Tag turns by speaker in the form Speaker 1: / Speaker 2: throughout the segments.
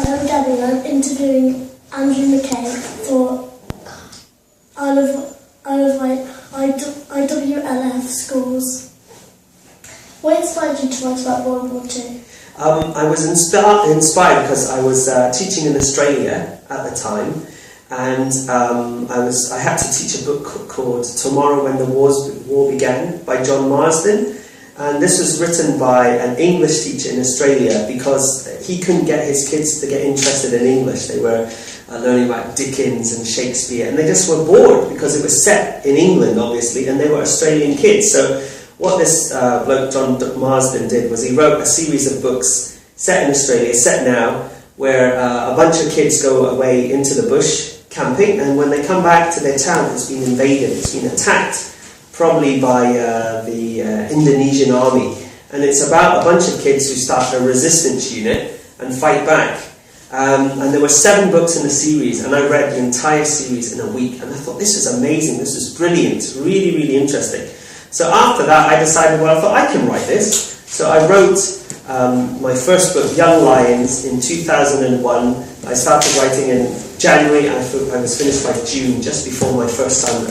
Speaker 1: Hi, I'm Gabby. I'm interviewing Andrew Mackay for Wight IWLF schools. What inspired you to write about World War II?
Speaker 2: I was inspired because I was teaching in Australia at the time, and I had to teach a book called Tomorrow When the War Began by John Marsden. And this was written by an English teacher in Australia because he couldn't get his kids to get interested in English. They were learning about Dickens and Shakespeare, and they just were bored because it was set in England, obviously, and they were Australian kids. So what this bloke John Marsden did was he wrote a series of books set in Australia, set now, where a bunch of kids go away into the bush camping, and when they come back to their town, it's been invaded, it's been attacked, probably by the Indonesian army, and it's about a bunch of kids who start a resistance unit and fight back. And there were 7 books in the series, and I read the entire series in a week, and I thought, this is amazing, this is brilliant, really, really interesting. So after that, I decided, well, I thought I can write this. So I wrote my first book, Young Lions, in 2001. I started writing in January, and I was finished by June, just before my first son,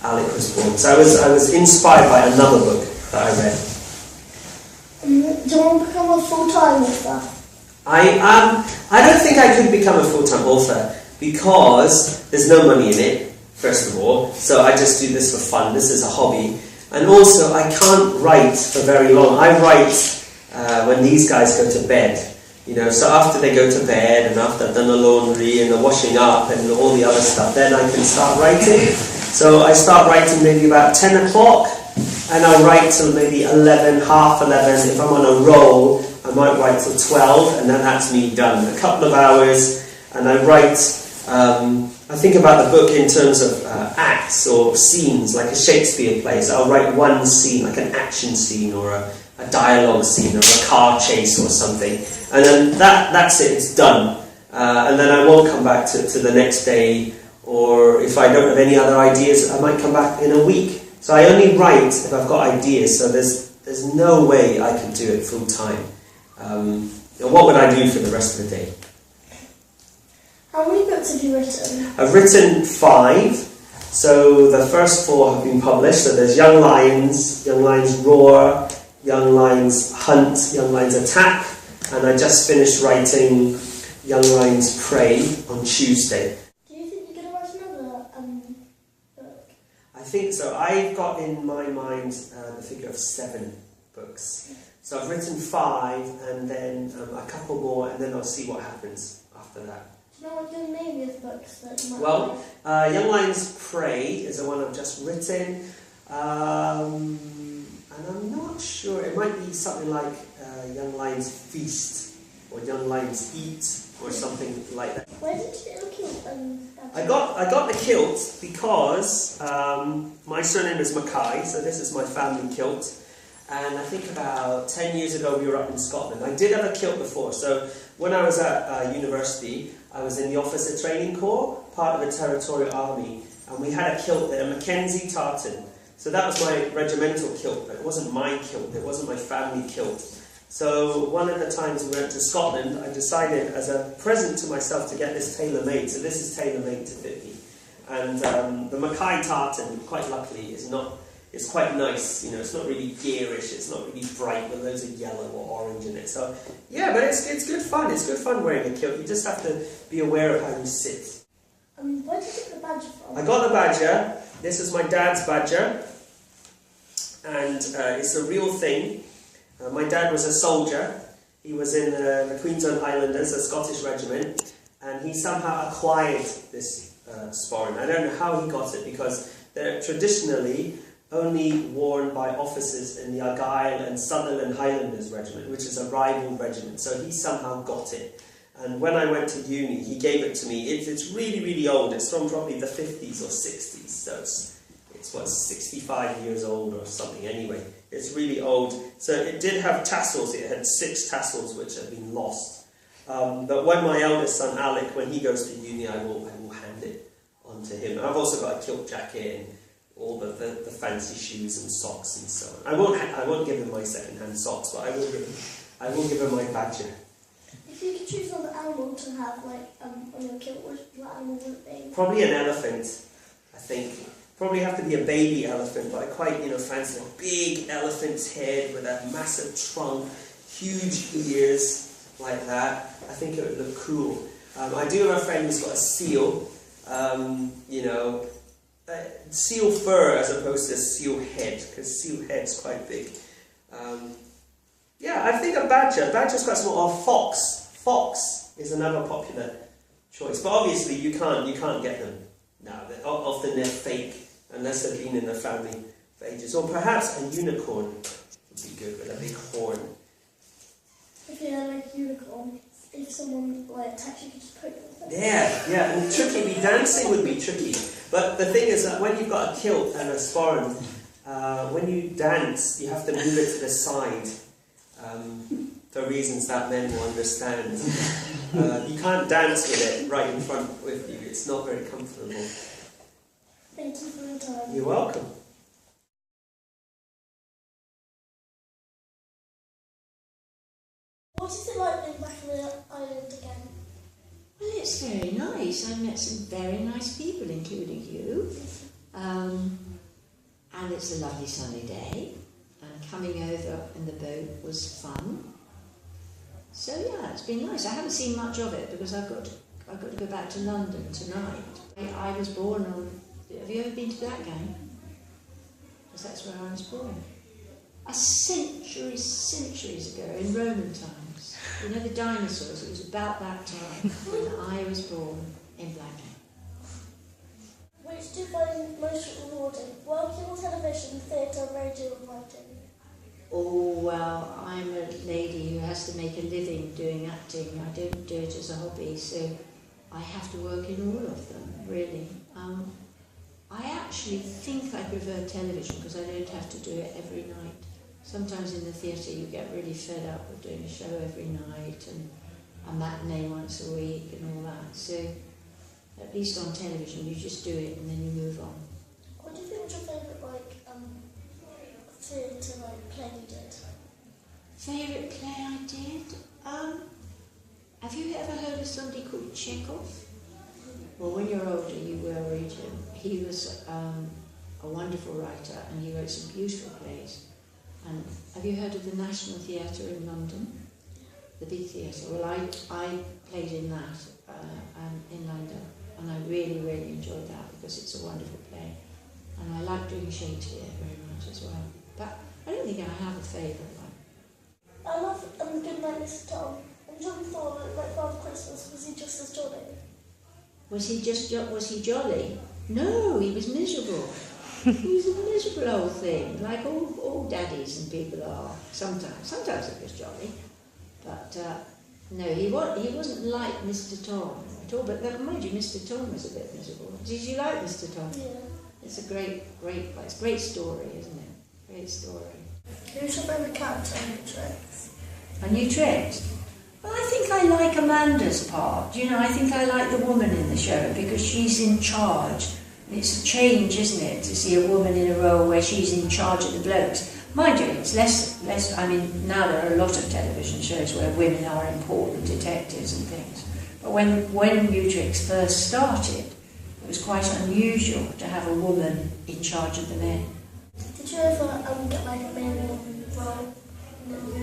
Speaker 2: Alec, was born. So I was inspired by another book that I read.
Speaker 1: Do you want to become a full-time author?
Speaker 2: I don't think I could become a full-time author because there's no money in it, first of all. So I just do this for fun. This is a hobby. And also, I can't write for very long. I write when these guys go to bed. You know, so after they go to bed and after I've done the laundry and the washing up and all the other stuff, then I can start writing. So I start writing maybe about 10 o'clock, and I'll write till maybe 11, half 11. If I'm on a roll, I might write till 12, and then that's me done. A couple of hours, and I write, I think about the book in terms of acts or scenes, like a Shakespeare play. So I'll write one scene, like an action scene or a dialogue scene or a car chase or something. And then that's it, it's done. And then I won't come back to the next day, or if I don't have any other ideas, I might come back in a week. So I only write if I've got ideas, so there's no way I can do it full time. What would I do for the rest of the day?
Speaker 1: How many books have you written?
Speaker 2: I've written 5. So the first 4 have been published. So there's Young Lions Roar, Young Lions Hunt, Young Lions Attack, and I just finished writing Young Lions Prey on Tuesday.
Speaker 1: Do you think you're going to write another book?
Speaker 2: I think so. I've got in my mind the figure of 7 books. So I've written 5, and then a couple more, and then I'll see what happens after that.
Speaker 1: Do you know what your name is, books that you might
Speaker 2: Well, Young Lions Prey is the one I've just written, and I'm not sure, it might be something like Young Lions Feast, or Young Lions Eat, or something like that.
Speaker 1: Where did you get the kilt?
Speaker 2: I got the kilt because my surname is Mackay, so this is my family kilt. And I think about 10 years ago we were up in Scotland. I did have a kilt before, so when I was at university, I was in the Officer Training Corps, part of the Territorial Army, and we had a kilt there, a Mackenzie tartan. So that was my regimental kilt, but it wasn't my kilt, it wasn't my family kilt. So one of the times we went to Scotland, I decided as a present to myself to get this tailor-made. So this is tailor-made to fit me. And the Mackay tartan, quite luckily, it's quite nice, you know, it's not really garish, it's not really bright with loads of yellow or orange in it. So, yeah, but it's good fun. It's good fun wearing a kilt. You just have to be aware of how you sit.
Speaker 1: Where did you get the badger from?
Speaker 2: I got the badger. This is my dad's badger. And it's a real thing. My dad was a soldier. He was in the Queensland Highlanders, a Scottish regiment. And he somehow acquired this sporran. I don't know how he got it, because they're traditionally only worn by officers in the Argyll and Sutherland Highlanders Regiment, which is a rival regiment. So he somehow got it. And when I went to uni, he gave it to me. It's really, really old. It's from probably the 50s or 60s. So it's what, 65 years old or something anyway. It's really old. So it did have tassels. It had 6 tassels which have been lost. But when my eldest son, Alec, when he goes to uni, I will hand it on to him. I've also got a kilt jacket and all the fancy shoes and socks and so on. I won't give him my second-hand socks, but I will give him my badger.
Speaker 1: If you could choose another animal to have, like, on your kilt, what animal would it be?
Speaker 2: Probably an elephant, I think. Probably have to be a baby elephant, but I quite, fancy a big elephant's head with a massive trunk, huge ears like that. I think it would look cool. I do have a friend who's got a seal, seal fur as opposed to seal head, because seal head's quite big. I think a badger. Badger's quite small. Or fox. Fox is another popular choice, but obviously you can't get them now. Often they're fake, unless they've been in the family for ages. Or perhaps a unicorn would be good with a big horn.
Speaker 1: If you had like a unicorn, if someone attacks you, could just poke them.
Speaker 2: Yeah, and tricky. Dancing would be tricky. But the thing is that when you've got a kilt and a sporran, when you dance, you have to move it to the side. For reasons that men will understand. You can't dance with it right in front with you. It's not very comfortable.
Speaker 1: Thank you for your time.
Speaker 2: You're welcome.
Speaker 1: What is it like being back on the island again?
Speaker 3: Well, it's very nice. I met some very nice people, including you. And it's a lovely sunny day. And coming over in the boat was fun. So yeah, it's been nice. I haven't seen much of it because I've got to go back to London tonight. I was born on. Have you ever been to that game? Because that's where I was born. Centuries ago in Roman times. You know the dinosaurs. It was about that time when I was born in Blackgate.
Speaker 1: Which do you find most rewarding? Working on television, theatre, radio, and writing?
Speaker 3: Oh, well, I'm a lady who has to make a living doing acting. I don't do it as a hobby, so I have to work in all of them, really. I actually think I prefer television because I don't have to do it every night. Sometimes in the theatre you get really fed up with doing a show every night and a matinee once a week and all that. So at least on television you just do it and then you move on.
Speaker 1: What do you think was your favourite theatre play you did?
Speaker 3: Favourite play I did? Have you ever heard of somebody called Chekhov? Well, when you're older you will read him. He was a wonderful writer and he wrote some beautiful plays. And have you heard of the National Theatre in London? The big theatre. Well, I played in that in London and I really, really enjoyed that because it's a wonderful play. And I like doing Shakespeare very much as well. But I don't think I have a favourite one.
Speaker 1: I love Good Night, Mr. Tom. And John thought like Father Christmas, was he just as jolly?
Speaker 3: Was he jolly? No, he was miserable. He was a miserable old thing, like all daddies and people are. Sometimes it was jolly. But no, he wasn't like Mr. Tom at all. But mind you, Mr. Tom was a bit miserable. Did you like Mr. Tom?
Speaker 1: Yeah.
Speaker 3: It's a great place. Great story, isn't it? Great story.
Speaker 1: Who's your favourite character on Tricks?
Speaker 3: A new Tricks? Well, I think I like Amanda's part. I think I like the woman in the show because she's in charge. It's a change, isn't it, to see a woman in a role where she's in charge of the blokes. Mind you, it's less. Now there are a lot of television shows where women are important detectives and things. But when New Tricks first started, it was quite unusual to have a woman in charge of the men.
Speaker 1: Did you ever get like a main role?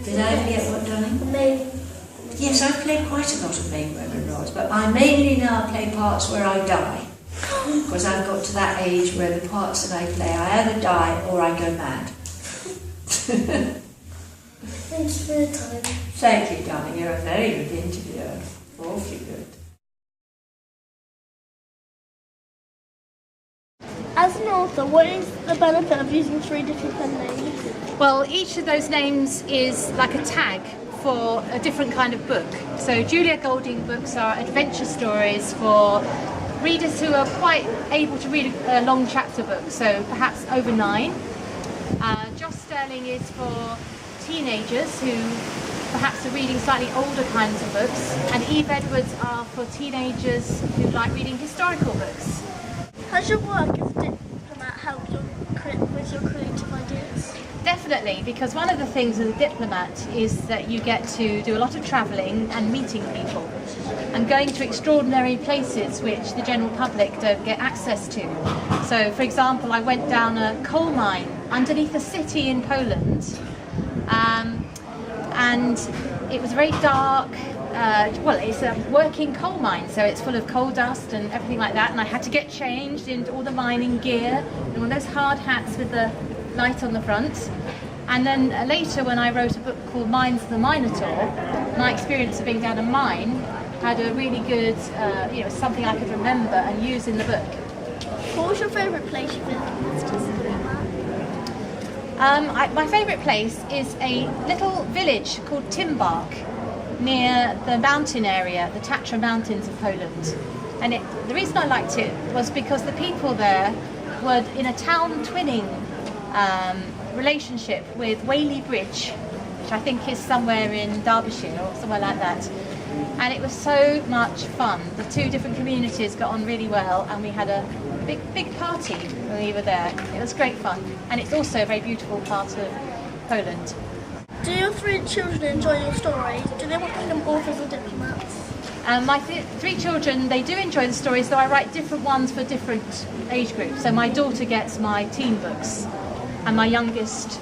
Speaker 3: Did I ever get what, darling?
Speaker 1: A main.
Speaker 3: Yes, I've played quite a lot of main women roles, but I mainly now play parts where I die. Because I've got to that age where the parts that I play, I either die or I go mad.
Speaker 1: Thank you for your time.
Speaker 3: Thank you, darling. You're a very good interviewer. Awfully good.
Speaker 1: As an author, what is the benefit of using 3 different pen names?
Speaker 4: Well, each of those names is like a tag for a different kind of book. So Julia Golding books are adventure stories for readers who are quite able to read a long chapter book, so perhaps over 9. Joss Sterling is for teenagers who perhaps are reading slightly older kinds of books, and Eve Edwards are for teenagers who like reading historical books.
Speaker 1: Has your work as a diplomat helped with your creative ideas?
Speaker 4: Definitely, because one of the things as a diplomat is that you get to do a lot of travelling and meeting people and going to extraordinary places which the general public don't get access to. So, for example, I went down a coal mine underneath a city in Poland, and it was very dark. Well, it's a working coal mine, so it's full of coal dust and everything like that, and I had to get changed into all the mining gear and all those hard hats with the light on the front. And then later, when I wrote a book called Mines of the Minotaur, my experience of being down a mine had a really good, something I could remember and use in the book.
Speaker 1: What was your favourite place you visited?
Speaker 4: My favourite place is a little village called Timbark, near the mountain area, the Tatra Mountains of Poland. And the reason I liked it was because the people there were in a town twinning relationship with Whaley Bridge, which I think is somewhere in Derbyshire or somewhere like that. And it was so much fun. The two different communities got on really well, and we had a big party when we were there. It was great fun, and it's also a very beautiful part of Poland.
Speaker 1: Do your 3 children enjoy your stories? Do they want to become authors or diplomats?
Speaker 4: My 3 children, they do enjoy the stories, though I write different ones for different age groups. So my daughter gets my teen books, and my youngest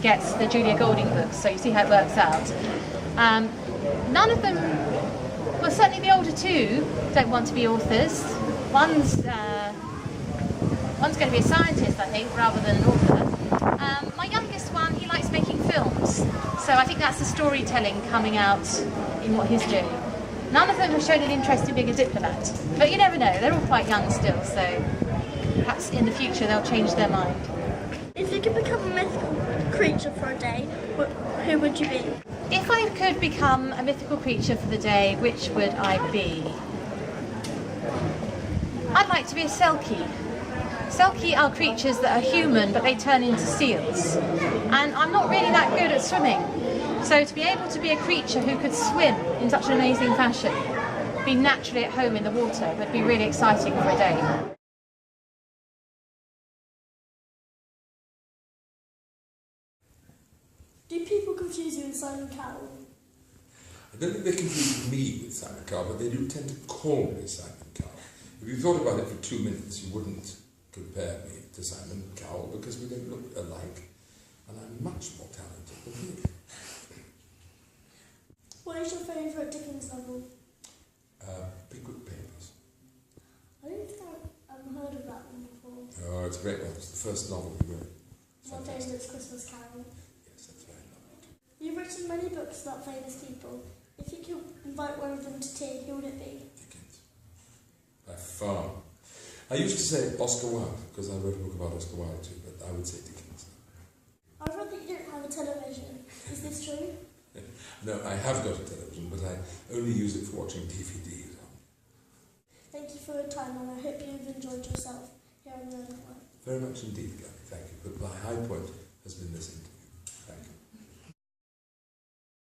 Speaker 4: gets the Julia Golding books, so you see how it works out. None of them, well, certainly the older 2 don't want to be authors. One's going to be a scientist, I think, rather than an author. My youngest one, he likes making films, so I think that's the storytelling coming out in what he's doing. None of them have shown an interest in being a diplomat, but you never know, they're all quite young still, so perhaps in the future they'll change their mind.
Speaker 1: If you could become a mythical creature for a day, who would you be?
Speaker 4: If I could become a mythical creature for the day, which would I be? I'd like to be a selkie. Selkie are creatures that are human, but they turn into seals. And I'm not really that good at swimming. So to be able to be a creature who could swim in such an amazing fashion, be naturally at home in the water, would be really exciting for a day.
Speaker 1: Do people confuse you with Simon Callow?
Speaker 5: I don't think they confuse me with Simon Callow, but they do tend to call me Simon Callow. If you thought about it for 2 minutes, you wouldn't compare me to Simon Callow because we don't look alike, and I'm much more talented than he.
Speaker 1: What is your favourite Dickens novel?
Speaker 5: Pickwick Papers.
Speaker 1: I don't think I've heard of that one before.
Speaker 5: Oh, it's a great one. It's the first novel he wrote.
Speaker 1: My favourite is Christmas Carol.
Speaker 5: Yes, that's very lovely.
Speaker 1: You've written many books about famous people. If you could invite one of them to tea, who would it be?
Speaker 5: Dickens. By far. I used to say Oscar Wilde, because I wrote a book about Oscar Wilde too, but I would say Dickens.
Speaker 1: I've read that you don't have a television. Is this true?
Speaker 5: No, I have got a television, but I only use it for watching DVDs on.
Speaker 1: Thank you for your time, and I hope you've enjoyed yourself here on the Learning World.
Speaker 5: Very much indeed, Gabby, thank you. But my high point has been this interview.